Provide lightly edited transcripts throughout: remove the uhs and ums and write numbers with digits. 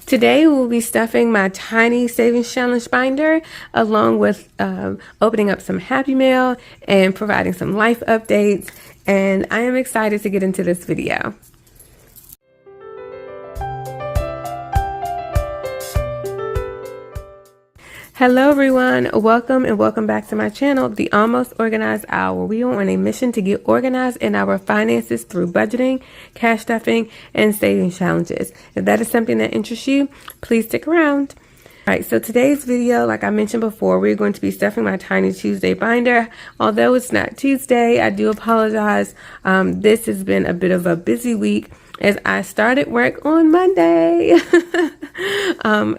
Today we'll be stuffing my tiny savings challenge binder along with opening up some Happy Mail and providing some life updates, and I am excited to get into this video. Hello everyone, welcome and welcome back to my channel, The Almost Organized Hour. We are on a mission to get organized in our finances through budgeting, cash stuffing, and savings challenges. If that is something that interests you, please stick around. Alright, so today's video, like I mentioned before, we're going to be stuffing my Tiny Tuesday binder. Although it's not Tuesday, I do apologize. This has been a bit of a busy week as I started work on Monday. I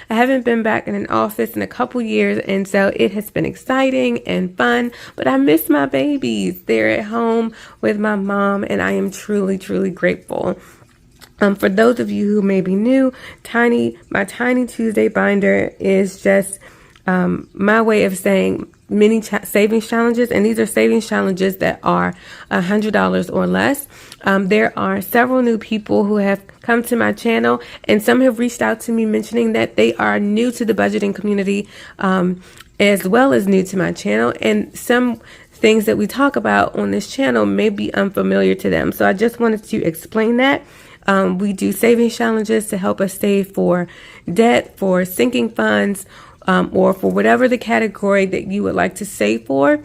haven't been back in an office in a couple years, and so it has been exciting and fun, but I miss my babies. They're at home with my mom, and I am truly, truly grateful. For those of you who may be new, my Tiny Tuesday binder is just my way of saying mini savings challenges, and these are savings challenges that are $100 or less. There are several new people who have come to my channel, and some have reached out to me mentioning that they are new to the budgeting community as well as new to my channel, and some things that we talk about on this channel may be unfamiliar to them. So I just wanted to explain that. We do savings challenges to help us save for debt, for sinking funds, or for whatever the category that you would like to save for.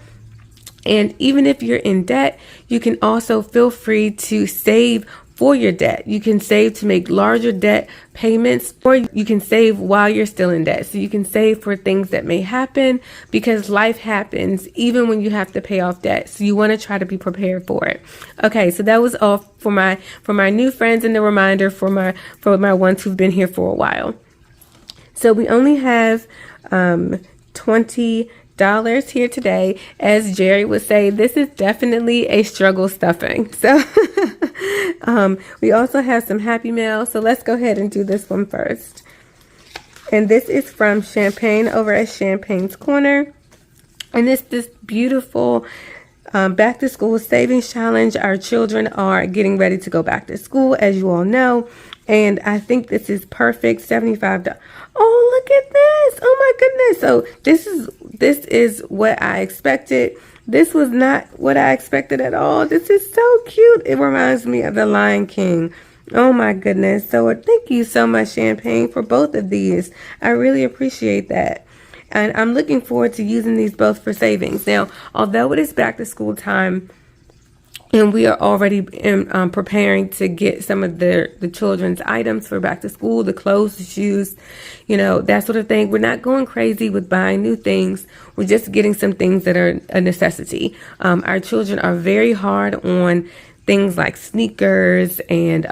And even if you're in debt, you can also feel free to save for your debt. You can save to make larger debt payments, or you can save while you're still in debt. So you can save for things that may happen, because life happens even when you have to pay off debt. So you want to try to be prepared for it. Okay, so that was all for my new friends, and the reminder for my ones who've been here for a while. So we only have $20 here today. As Jerry would say, this is definitely a struggle stuffing. So we also have some Happy Mail. So let's go ahead and do this one first. And this is from Champagne over at Champagne's Corner. And it's this beautiful back to school savings challenge. Our children are getting ready to go back to school, as you all know. And I think this is perfect. $75. Oh, look at this. Oh my goodness. So this is what I expected. This was not what I expected at all. This is so cute. It reminds me of the Lion King. Oh my goodness. So thank you so much, Champagne, for both of these. I really appreciate that. And I'm looking forward to using these both for savings. Now, although it is back to school time, and we are already preparing to get some of the children's items for back to school, the clothes, the shoes, that sort of thing. We're not going crazy with buying new things. We're just getting some things that are a necessity. Our children are very hard on things like sneakers and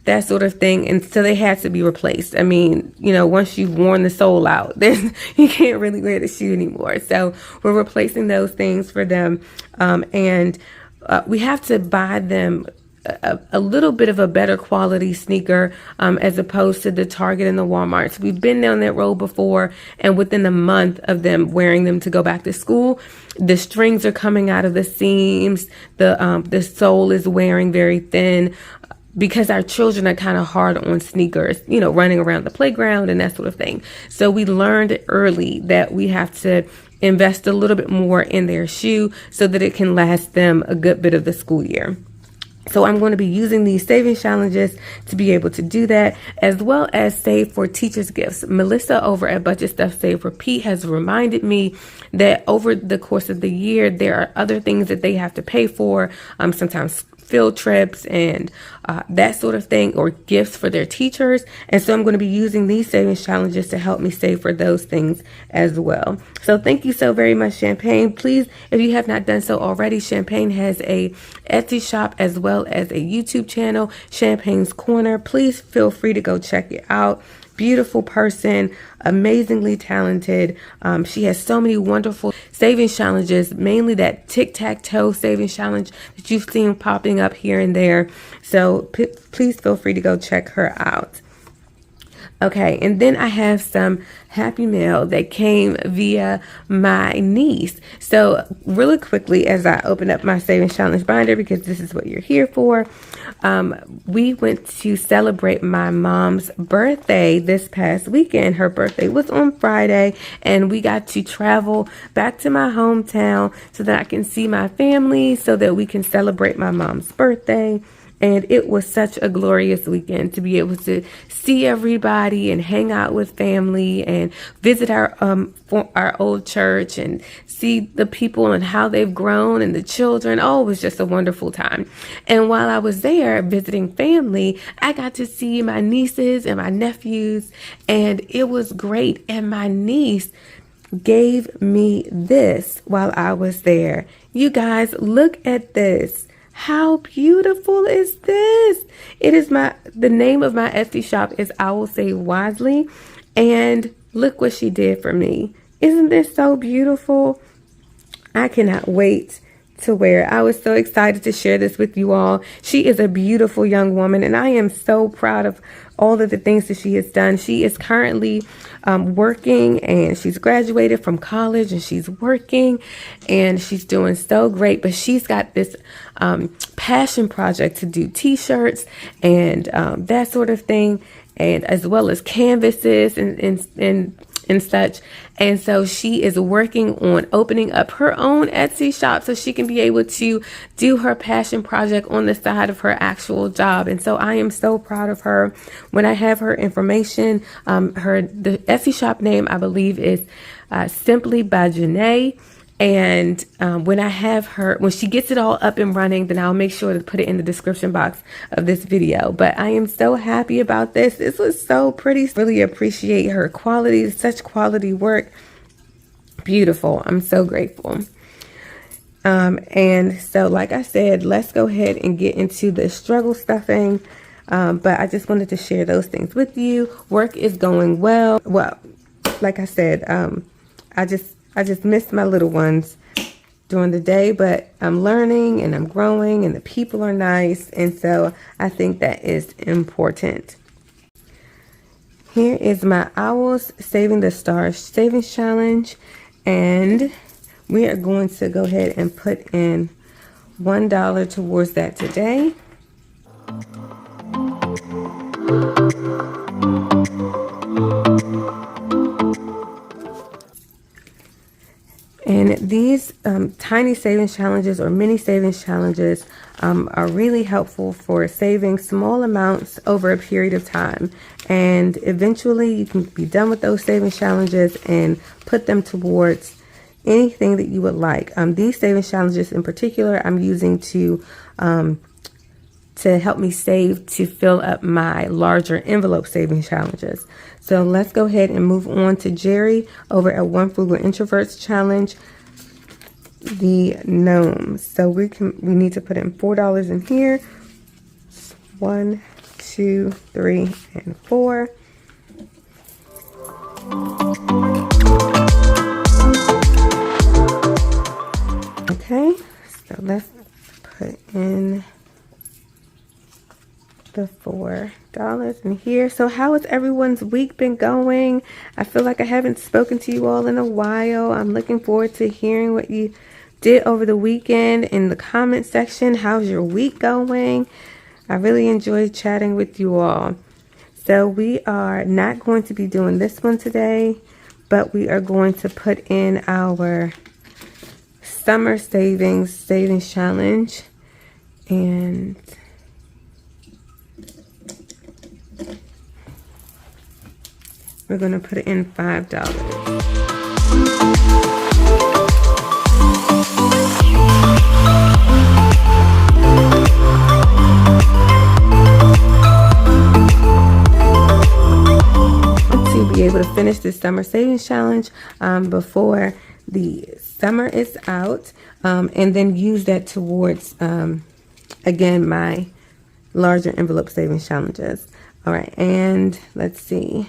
that sort of thing, and so they had to be replaced. I mean, once you've worn the sole out, you can't really wear the shoe anymore. So we're replacing those things for them, and we have to buy them a little bit of a better quality sneaker as opposed to the Target and the Walmart. So we've been down that road before, and within a month of them wearing them to go back to school, the strings are coming out of the seams, the sole is wearing very thin, because our children are kind of hard on sneakers, running around the playground and that sort of thing. So we learned early that we have to invest a little bit more in their shoe so that it can last them a good bit of the school year. So I'm going to be using these savings challenges to be able to do that, as well as save for teachers' gifts. Melissa over at Budget Stuff Save Repeat has reminded me that over the course of the year, there are other things that they have to pay for, sometimes field trips and that sort of thing, or gifts for their teachers. And so I'm going to be using these savings challenges to help me save for those things as well. So thank you so very much, Champagne. Please, if you have not done so already, Champagne has a Etsy shop as well as a YouTube channel, Champagne's Corner. Please feel free to go check it out. Beautiful person, amazingly talented. She has so many wonderful savings challenges, mainly that tic-tac-toe savings challenge that you've seen popping up here and there. So please feel free to go check her out. Okay, and then I have some Happy Mail that came via my niece. So really quickly, as I open up my Savings Challenge binder, because this is what you're here for, we went to celebrate my mom's birthday this past weekend. Her birthday was on Friday, and we got to travel back to my hometown so that I can see my family, so that we can celebrate my mom's birthday. And it was such a glorious weekend to be able to see everybody and hang out with family and visit our old church and see the people and how they've grown and the children. Oh, it was just a wonderful time. And while I was there visiting family, I got to see my nieces and my nephews, and it was great. And my niece gave me this while I was there. You guys, look at this. How beautiful is this? It is the name of my Etsy shop is I Will Save Wisely. And look what she did for me. Isn't this so beautiful? I cannot wait to wear it. I was so excited to share this with you all. She is a beautiful young woman, and I am so proud of all of the things that she has done. She is currently working, and she's graduated from college, and she's working, and she's doing so great. But she's got this passion project to do t-shirts and that sort of thing, and as well as canvases and such. And so she is working on opening up her own Etsy shop so she can be able to do her passion project on the side of her actual job. And so I am so proud of her. When I have her information, the Etsy shop name, I believe, is Simply by Janae. And when she gets it all up and running, then I'll make sure to put it in the description box of this video. But I am so happy about this. This was so pretty. Really appreciate her quality, such quality work. Beautiful. I'm so grateful. And so, like I said, let's go ahead and get into the struggle stuffing. But I just wanted to share those things with you. Work is going well. Well, like I said, I just missed my little ones during the day, but I'm learning and I'm growing and the people are nice. And so I think that is important. Here is my Owls Saving the Stars Savings Challenge. And we are going to go ahead and put in $1 towards that today. And these tiny savings challenges or mini savings challenges are really helpful for saving small amounts over a period of time. And eventually you can be done with those savings challenges and put them towards anything that you would like. These savings challenges in particular, I'm using to help me save to fill up my larger envelope savings challenges. So let's go ahead and move on to Jerry over at One Frugal Introverts Challenge, the gnomes. So we need to put in $4 in here. 1, 2, 3, and 4. Okay, so let's put in the $4 in here. So how has everyone's week been going? I feel like I haven't spoken to you all in a while. I'm looking forward to hearing what you did over the weekend in the comment section. How's your week going? I really enjoyed chatting with you all. So we are not going to be doing this one today, but we are going to put in our summer savings challenge, and we're going to put in $5. To be able to finish this summer savings challenge before the summer is out, and then use that towards, again, my larger envelope savings challenges. All right, and let's see.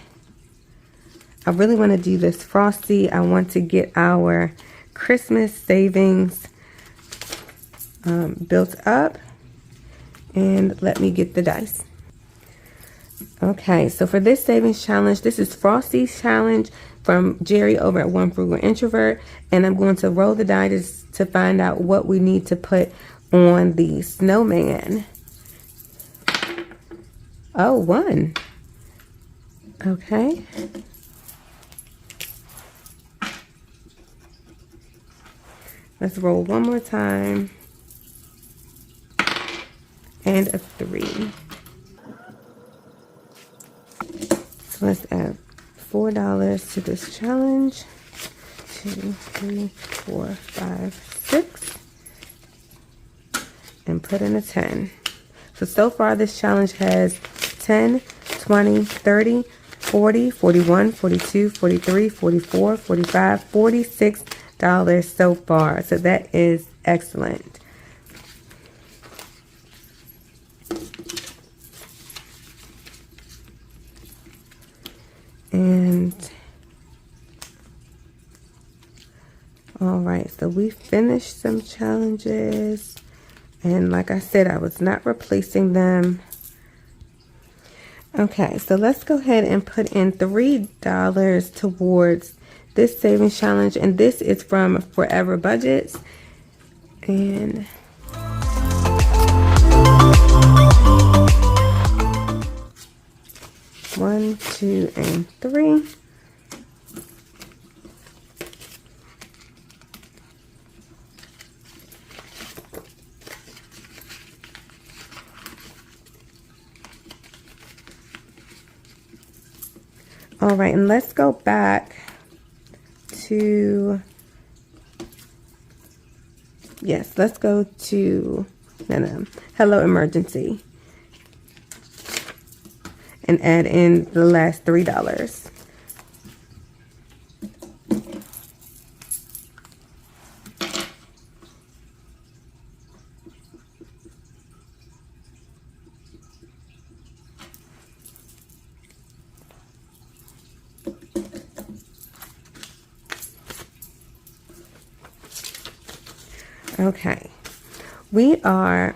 I really want to do this frosty. I want to get our Christmas savings built up. And let me get the dice. Okay, so for this savings challenge, this is Frosty's challenge from Jerry over at One Frugal Introvert, and I'm going to roll the dice to find out what we need to put on the snowman. Oh, 1. Okay. Let's roll one more time. And a 3. So let's add $4 to this challenge. 2, 3, 4, 5, 6. And put in a 10. So far this challenge has 10, 20, 30, 40, 41, 42, 43, 44, 45, $46 so far. So that is excellent. And all right, so we finished some challenges, and like I said, I was not replacing them. Okay, so let's go ahead and put in $3 towards this savings challenge, and this is from Forever Budgets. And one, 2, and 3. All right, and let's go back to, yes, let's go to, Hello Emergency. And add in the last $3. Okay, we are,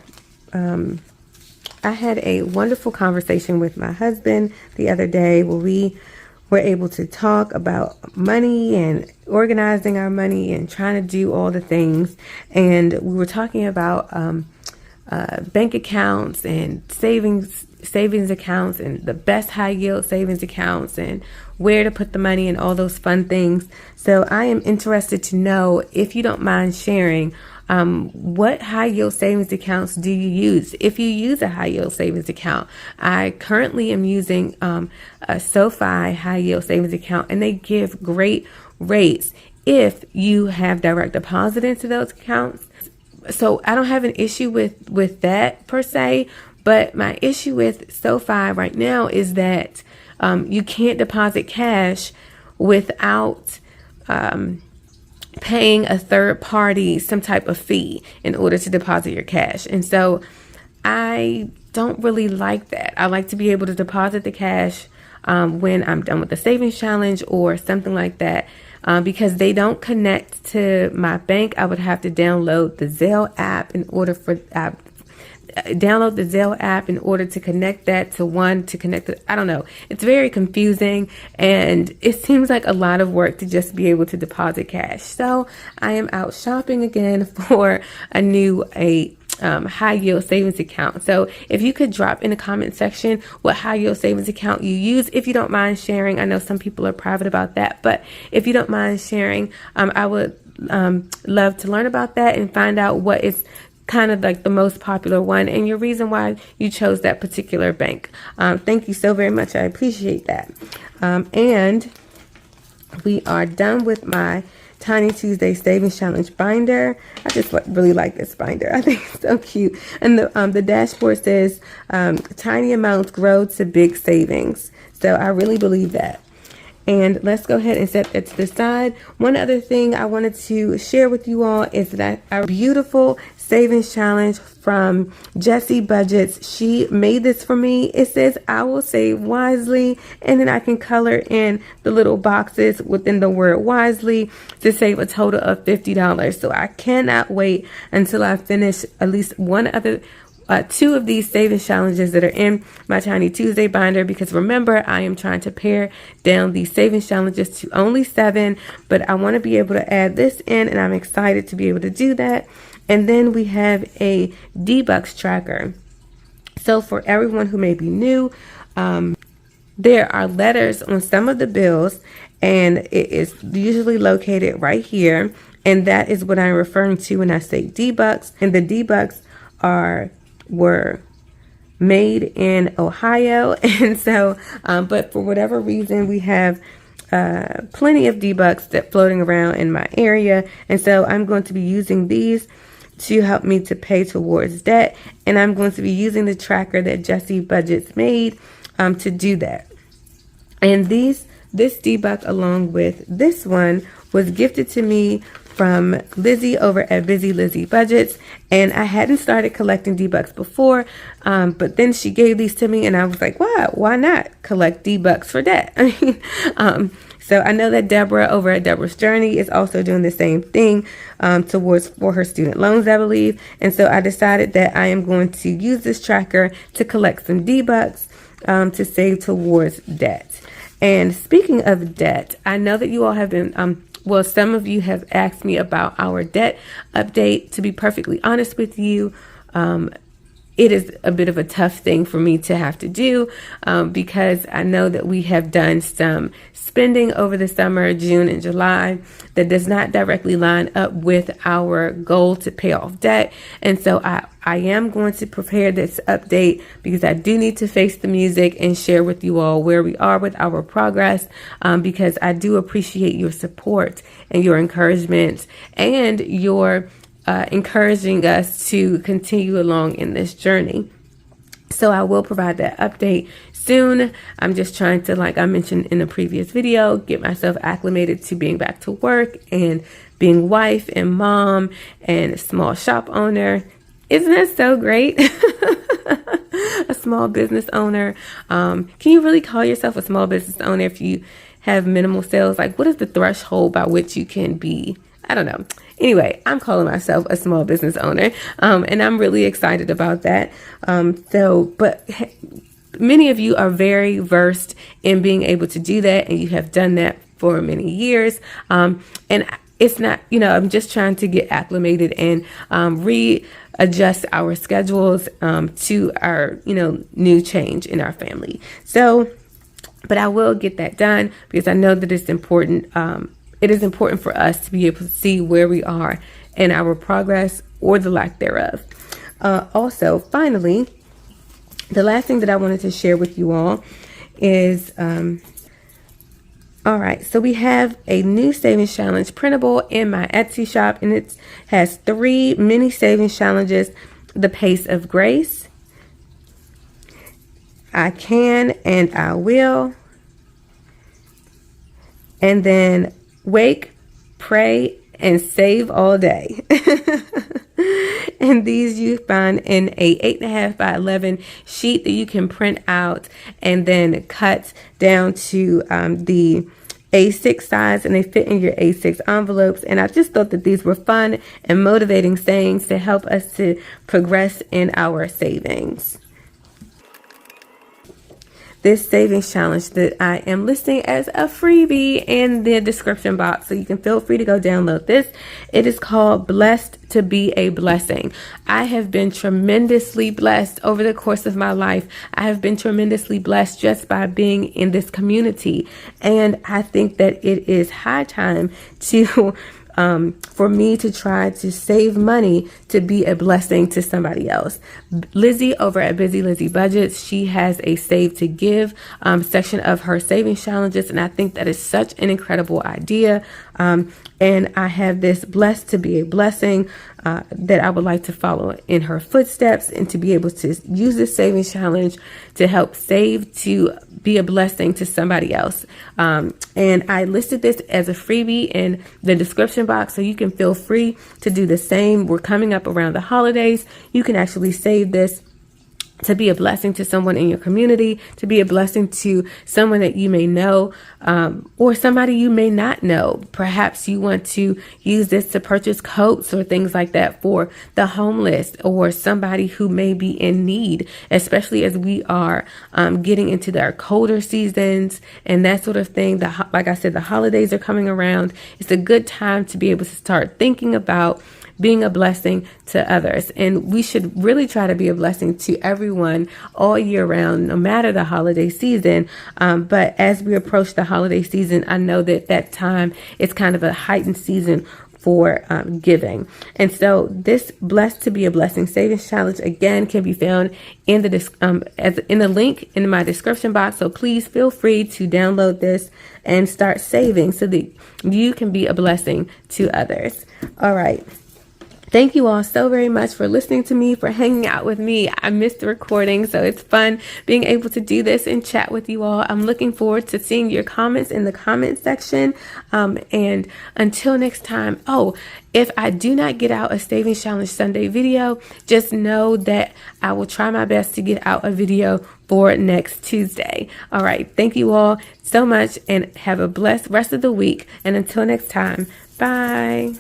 I had a wonderful conversation with my husband the other day where we were able to talk about money and organizing our money and trying to do all the things. And we were talking about bank accounts and savings accounts and the best high yield savings accounts and where to put the money and all those fun things. So I am interested to know, if you don't mind sharing, what high yield savings accounts do you use? If you use a high yield savings account, I currently am using a SoFi high yield savings account, and they give great rates if you have direct deposit into those accounts. So I don't have an issue with that per se, but my issue with SoFi right now is that you can't deposit cash without paying a third party some type of fee in order to deposit your cash. And so I don't really like that. I like to be able to deposit the cash when I'm done with the savings challenge or something like that. Because they don't connect to my bank, I would have to download the Zelle app in order to connect that to one to connect to, I don't know. It's very confusing, and it seems like a lot of work to just be able to deposit cash. So I am out shopping again for a high yield savings account. So if you could drop in the comment section what high yield savings account you use, if you don't mind sharing. I know some people are private about that, but if you don't mind sharing, I would love to learn about that and find out what is kind of like the most popular one and your reason why you chose that particular bank. Thank you so very much. I appreciate that. And we are done with my Tiny Tuesday Savings Challenge binder. I just really like this binder. I think it's so cute. And the dashboard says tiny amounts grow to big savings. So I really believe that. And let's go ahead and set that to the side. One other thing I wanted to share with you all is that our beautiful savings challenge from Jessie Budgets. She made this for me. It says, I will save wisely, and then I can color in the little boxes within the word wisely to save a total of $50. So I cannot wait until I finish at least one other two of these savings challenges that are in my Tiny Tuesday binder, because remember, I am trying to pare down these savings challenges to only 7, but I want to be able to add this in, and I'm excited to be able to do that. And then we have a debucks tracker. So for everyone who may be new, there are letters on some of the bills, and it is usually located right here. And that is what I'm referring to when I say debucks. And the debucks were made in Ohio. And so, but for whatever reason, we have plenty of debucks that floating around in my area. And so I'm going to be using these to help me to pay towards debt. And I'm going to be using the tracker that Jessie Budgets made to do that. And this debuck, along with this one, was gifted to me from Lizzie over at Busy Lizzie Budgets. And I hadn't started collecting debucks before, but then she gave these to me, and I was like, wow, why not collect debucks for debt? So I know that Deborah over at Deborah's Journey is also doing the same thing for her student loans, I believe. And so I decided that I am going to use this tracker to collect some debucks to save towards debt. And speaking of debt, I know that you all have been, some of you have asked me about our debt update. To be perfectly honest with you, it is a bit of a tough thing for me to have to do because I know that we have done some spending over the summer, June and July, that does not directly line up with our goal to pay off debt. And so I am going to prepare this update because I do need to face the music and share with you all where we are with our progress, because I do appreciate your support and your encouragement and your encouraging us to continue along in this journey. So I will provide that update soon. I'm just trying to, like I mentioned in a previous video, get myself acclimated to being back to work and being wife and mom and a small shop owner. Isn't that so great? A small business owner. Can you really call yourself a small business owner if you have minimal sales? Like, what is the threshold by which you can be? I don't know. Anyway, I'm calling myself a small business owner, and I'm really excited about that. But many of you are very versed in being able to do that, and you have done that for many years. And it's not, I'm just trying to get acclimated and readjust our schedules to our, new change in our family. So, but I will get that done because I know that it's important. It is important for us to be able to see where we are in our progress or the lack thereof. Also, finally, the last thing that I wanted to share with you all is, all right, so we have a new savings challenge printable in my Etsy shop, and it has 3 mini savings challenges: the Pace of Grace, I Can and I Will, and then Wake, Pray, and Save All Day. And these you find in a 8.5 by 11 sheet that you can print out and then cut down to the A6 size, and they fit in your A6 envelopes. And I just thought that these were fun and motivating sayings to help us to progress in our savings. This savings challenge that I am listing as a freebie in the description box, so you can feel free to go download this. It is called Blessed to Be a Blessing. I have been tremendously blessed over the course of my life. I have been tremendously blessed just by being in this community. And I think that it is high time to for me to try to save money to be a blessing to somebody else. Lizzie over at Busy Lizzie Budgets, she has a Save to Give section of her savings challenges, and I think that is such an incredible idea. And I have this Blessed to Be a Blessing that I would like to follow in her footsteps and to be able to use this savings challenge to help save to be a blessing to somebody else. And I listed this as a freebie in the description box, so you can feel free to do the same. We're coming up around the holidays. You can actually save this to be a blessing to someone in your community, to be a blessing to someone that you may know, or somebody you may not know. Perhaps you want to use this to purchase coats or things like that for the homeless or somebody who may be in need, especially as we are getting into our colder seasons and that sort of thing. Like I said, the holidays are coming around. It's a good time to be able to start thinking about being a blessing to others. And we should really try to be a blessing to everyone all year round, no matter the holiday season. But as we approach the holiday season, I know that time is kind of a heightened season for giving. And so this Blessed to Be a Blessing Savings Challenge, again, can be found in the link in my description box. So please feel free to download this and start saving so that you can be a blessing to others. All right. Thank you all so very much for listening to me, for hanging out with me. I missed the recording, so it's fun being able to do this and chat with you all. I'm looking forward to seeing your comments in the comment section. And until next time, if I do not get out a Savings Challenge Sunday video, just know that I will try my best to get out a video for next Tuesday. All right. Thank you all so much and have a blessed rest of the week. And until next time, bye.